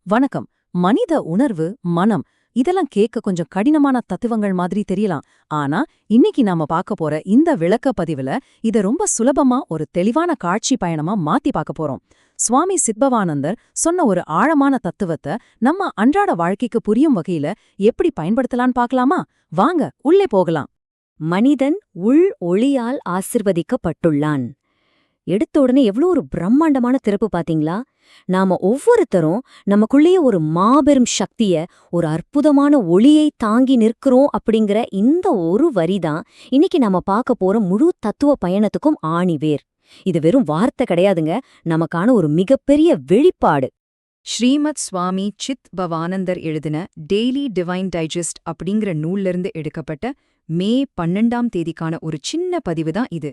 வணக்கம். மனித உணர்வு, மனம் இதெல்லாம் கேட்க கொஞ்சம் கடினமான தத்துவங்கள் மாதிரி தெரியலாம். ஆனா இன்னைக்கு நாம பார்க்க போற இந்த விளக்க பதிவுல இத ரொம்ப சுலபமா ஒரு தெளிவான காட்சி பயணமா மாத்தி பார்க்க போறோம். சுவாமி சித்பவானந்தர் சொன்ன ஒரு ஆழமான தத்துவத்தை நம்ம அன்றாட வாழ்க்கைக்கு புரியும் வகையில எப்படி பயன்படுத்தலான்னு பார்க்கலாமா? வாங்க உள்ளே போகலாம். மனிதன் உள் ஒளியால் ஆசிர்வதிக்கப்பட்டுள்ளான். எடுத்த உடனே எவ்வளோ ஒரு பிரம்மாண்டமான திறப்பு பாத்தீங்களா? நாம ஒவ்வொருத்தரும் நமக்குள்ளேயே ஒரு மாபெரும் சக்திய, ஒரு அற்புதமான ஒளியை தாங்கி நிற்கிறோம் அப்படிங்கிற இந்த ஒரு வரிதான் இன்னைக்கு நாம பார்க்க போற முழு தத்துவ பயணத்துக்கும் ஆணிவேர். இது வெறும் வார்த்தை கிடையாதுங்க, நமக்கான ஒரு மிகப்பெரிய வெளிப்பாடு. ஸ்ரீமத் சுவாமி சித் பவானந்தர் எழுதின டெய்லி டிவைன் டைஜஸ்ட் அப்படிங்கிற நூல்லிருந்து எடுக்கப்பட்ட மே 12ஆம் தேதிக்கான ஒரு சின்ன பதிவு தான் இது.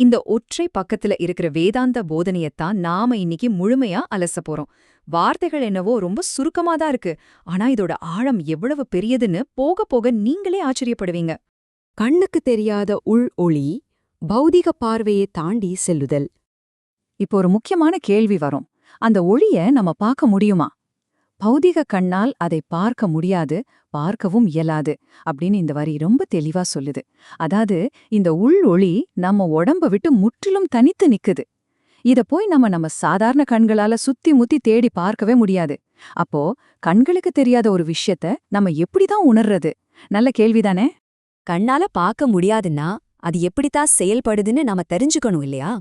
இந்த ஒற்றை பக்கத்துல இருக்கிற வேதாந்த போதனையத்தான் நாம இன்னைக்கு முழுமையா அலச போறோம். வார்த்தைகள் என்னவோ ரொம்ப சுருக்கமா தான் இருக்கு, ஆனா இதோட ஆழம் எவ்வளவு பெரியதுன்னு போக போக நீங்களே ஆச்சரியப்படுவீங்க. கண்ணுக்கு தெரியாத உள் ஒளி, பௌதிக பார்வையை தாண்டி செல்லுதல். இப்போ ஒரு முக்கியமான கேள்வி வரும். அந்த ஒளிய நம்ம பார்க்க முடியுமா? பௌதிக கண்ணால் அதை பார்க்க முடியாது, பார்க்கவும் இயலாது அப்படின்னு இந்த வரி ரொம்ப தெளிவா சொல்லுது. அதாவது இந்த உள் ஒளி நம்ம உடம்ப விட்டு முற்றிலும் தனித்து நிக்குது. இத போய் நம்ம சாதாரண கண்களால சுத்தி முத்தி தேடி பார்க்கவே முடியாது. அப்போ கண்களுக்கு தெரியாத ஒரு விஷயத்த நம்ம எப்படிதான் உணர்றது? நல்ல கேள்விதானே? கண்ணால பார்க்க முடியாதுன்னா அது எப்படித்தான் செயல்படுதுன்னு நாம தெரிஞ்சுக்கணும் இல்லையா?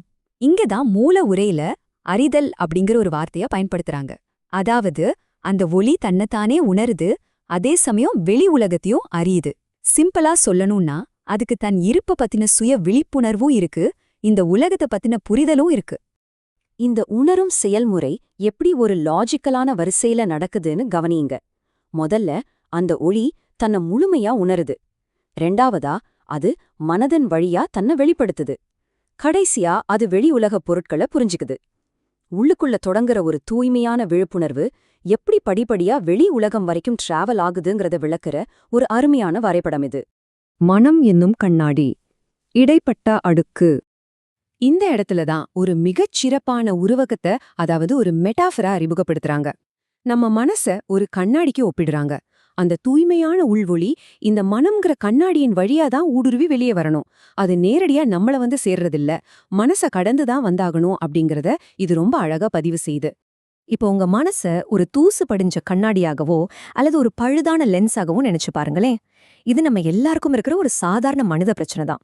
இங்கதான் மூல உரையில அறிதல் அப்படிங்கிற ஒரு வார்த்தைய பயன்படுத்துறாங்க. அதாவது அந்த ஒளி தன்னைத்தானே உணருது, அதே சமயம் வெளி உலகத்தையும் அறியுது. சிம்பிளா சொல்லணும்னா அதுக்கு தன் இருப்ப பத்தின சுய விழிப்புணர்வும் இருக்கு, இந்த உலகத்தை பத்தின புரிதலும் இருக்கு. இந்த உணரும் செயல்முறை எப்படி ஒரு லாஜிக்கலான வரிசையில நடக்குதுன்னு கவனியுங்க. முதல்ல அந்த ஒளி தன்னை முழுமையா உணருது. ரெண்டாவதா அது மனதன் வழியா தன்னை வெளிப்படுத்துது. கடைசியா அது வெளி உலகப் பொருட்களை புரிஞ்சுக்குது. உள்ளுக்குள்ள தொடங்குற ஒரு தூய்மையான விழிப்புணர்வு எப்படி படிப்படியா வெளி உலகம் வரைக்கும் டிராவல் ஆகுதுங்கிறத விளக்குற ஒரு அருமையான வரைபடம் இது. மனம் என்னும் கண்ணாடி, இடைப்பட்ட அடுக்கு. இந்த இடத்துலதான் ஒரு மிகச் சிறப்பான உருவகத்தை, அதாவது ஒரு மெட்டாஃபரா அறிமுகப்படுத்துறாங்க. நம்ம மனச ஒரு கண்ணாடிக்கு ஒப்பிடுறாங்க. அந்த தூய்மையான உள்வொளி இந்த மனம்ங்கிற கண்ணாடியின் வழியாதான் ஊடுருவி வெளியே வரணும். அது நேரடியா நம்மள சேர்றதில்ல, மனச கடந்துதான் வந்தாகணும் அப்படிங்கறத இது ரொம்ப அழகா பதிவு செய்யுது. இப்போ உங்க மனச ஒரு தூசு படிஞ்ச கண்ணாடியாகவோ அல்லது ஒரு பழுதான லென்ஸாகவோ நினைச்சு பாருங்களேன். இது நம்ம எல்லாருக்கும் இருக்கிற ஒரு சாதாரண மனித பிரச்சனை தான்.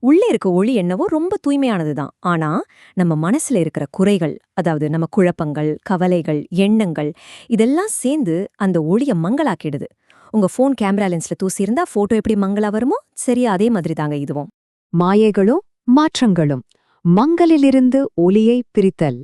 உள்ளே இருக்க ஒளி என்னவோ ரொம்ப தூய்மையானதுதான். ஆனா நம்ம மனசுல இருக்கிற குறைகள், அதாவது நம்ம குழப்பங்கள், கவலைகள், எண்ணங்கள் இதெல்லாம் சேர்ந்து அந்த ஒளிய மங்களாக்கிடுது. உங்க போன் கேமரா லென்ஸ்ல தூசி இருந்தா போட்டோ எப்படி மங்களா வருமோ, சரியா அதே மாதிரி தாங்க இதுவும். மாயைகளும் மாற்றங்களும், மங்களிலிருந்து ஒளியை பிரித்தல்.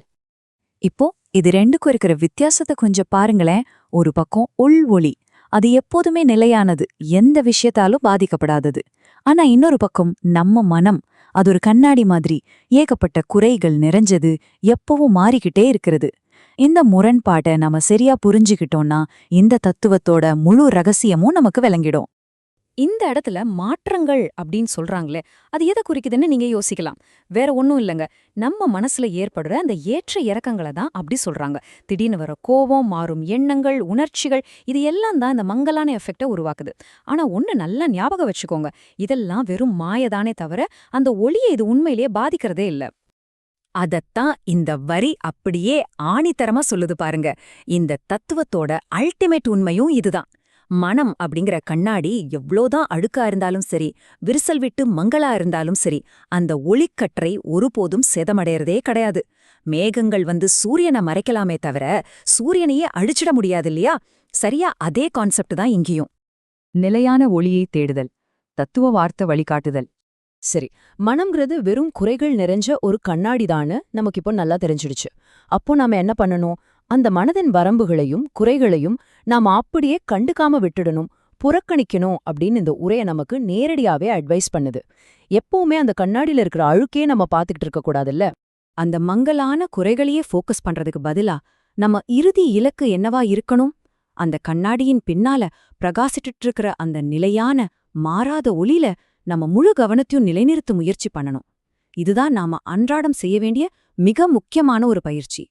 இப்போ இது ரெண்டுக்கும் இருக்கிற வித்தியாசத்தை கொஞ்சம் பாருங்களேன். ஒரு பக்கம் உள் ஒளி, அது எப்போதுமே நிலையானது, எந்த விஷயத்தாலும் பாதிக்கப்படாதது. ஆனா இன்னொரு பக்கம் நம்ம மனம், அது ஒரு கண்ணாடி மாதிரி, ஏகப்பட்ட குறைகள் நிறைஞ்சது, எப்பவும் மாறிக்கிட்டே இருக்கிறது. இந்த முரண்பாட்டை நம்ம சரியா புரிஞ்சுக்கிட்டோம்னா இந்த தத்துவத்தோட முழு ரகசியமும் நமக்கு விளங்கிடும். இந்த இடத்துல மாற்றங்கள் அப்படின்னு சொல்றாங்களே, அது எதை குறிக்குதுன்னு நீங்க யோசிக்கலாம். வேற ஒன்னும் இல்லைங்க, நம்ம மனசுல ஏற்படுற அந்த ஏற்ற இறக்கங்களை தான் அப்படி சொல்றாங்க. திடீர்னு வர கோபம், மாறும் எண்ணங்கள், உணர்ச்சிகள், இது எல்லாம் தான் இந்த மங்கலான எஃபெக்டை உருவாக்குது. ஆனா ஒன்னு நல்லா ஞாபகம் வச்சுக்கோங்க, இதெல்லாம் வெறும் மாயதானே தவிர அந்த ஒளியை இது உண்மையிலேயே பாதிக்கிறதே இல்ல. அதத்தான் இந்த வரி அப்படியே ஆணித்தரமா சொல்லுது பாருங்க. இந்த தத்துவத்தோட அல்டிமேட் உண்மையும் இதுதான். மனம் அப்படிங்கிற கண்ணாடி எவ்வளோதான் அழுக்கா இருந்தாலும் சரி, விரிசல் விட்டு மங்களா இருந்தாலும் சரி, அந்த ஒளிக்கற்றை ஒருபோதும் சேதமடையறதே கிடையாது. மேகங்கள் சூரியனை மறைக்கலாமே தவிர சூரியனையே அழிச்சிட முடியாது இல்லையா? சரியா அதே கான்செப்ட் தான் இங்கேயும். நிலையான ஒளியை தேடுதல், தத்துவ வார்த்தை வழிகாட்டுதல். சரி, மனம்ங்கிறது வெறும் குறைகள் நிறைஞ்ச ஒரு கண்ணாடிதான்னு நமக்கு இப்போ நல்லா தெரிஞ்சிடுச்சு. அப்போ நாம என்ன பண்ணணும்? அந்த மனதின் வரம்புகளையும் குறைகளையும் நாம அப்படியே கண்டுக்காம விட்டுடணும், புறக்கணிக்கணும் அப்படின்னு இந்த உரையை நமக்கு நேரடியாவே அட்வைஸ் பண்ணுது. எப்பவுமே அந்த கண்ணாடியில இருக்கிற அழுக்கே நம்ம பார்த்துக்கிட்டு இருக்க கூடாதுல்ல. அந்த மங்கலான குறைகளையே ஃபோக்கஸ் பண்றதுக்கு பதிலா நம்ம இறுதி இலக்கு என்னவா இருக்கணும்? அந்த கண்ணாடியின் பின்னால பிரகாசிட்டு இருக்கிற அந்த நிலையான மாறாத ஒளியில நம்ம முழு கவனத்தையும் நிலைநிறுத்த முயற்சி பண்ணணும். இதுதான் நாம அன்றாடம் செய்ய வேண்டிய மிக முக்கியமான ஒரு பயிற்சி.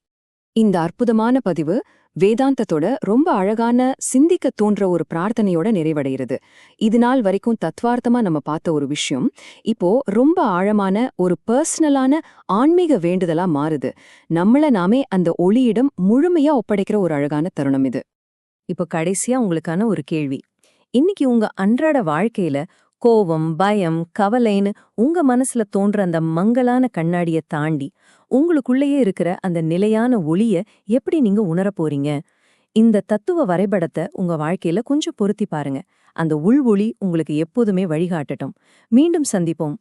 இந்த அற்புதமான பதிவு வேதாந்தத்தோட ரொம்ப அழகான சிந்திக்க தோன்ற ஒரு பிரார்த்தனையோட நிறைவடைகிறது. இது நாள் வரைக்கும் தத்வார்த்தமா நம்ம பார்த்த ஒரு விஷயம் இப்போ ரொம்ப ஆழமான ஒரு பர்சனலான ஆன்மீக வேண்டுதலா மாறுது. நம்மள நாமே அந்த ஒளியிடம் முழுமையா ஒப்படைக்கிற ஒரு அழகான தருணம் இது. இப்போ கடைசியா உங்களுக்கான ஒரு கேள்வி. இன்னைக்கு உங்க அன்றாட வாழ்க்கையில கோவம், பயம், கவலைன்னு உங்க மனசுல தோன்ற அந்த மங்கலான கண்ணாடிய தாண்டி உங்களுக்குள்ளேயே இருக்கிற அந்த நிலையான ஒளிய எப்படி நீங்க உணரப் போறீங்க? இந்த தத்துவ வரைபடத்தை உங்க வாழ்க்கையில கொஞ்சம் பொருத்தி பாருங்க. அந்த உள் ஒளி உங்களுக்கு எப்போதுமே வழிகாட்டட்டும். மீண்டும் சந்திப்போம்.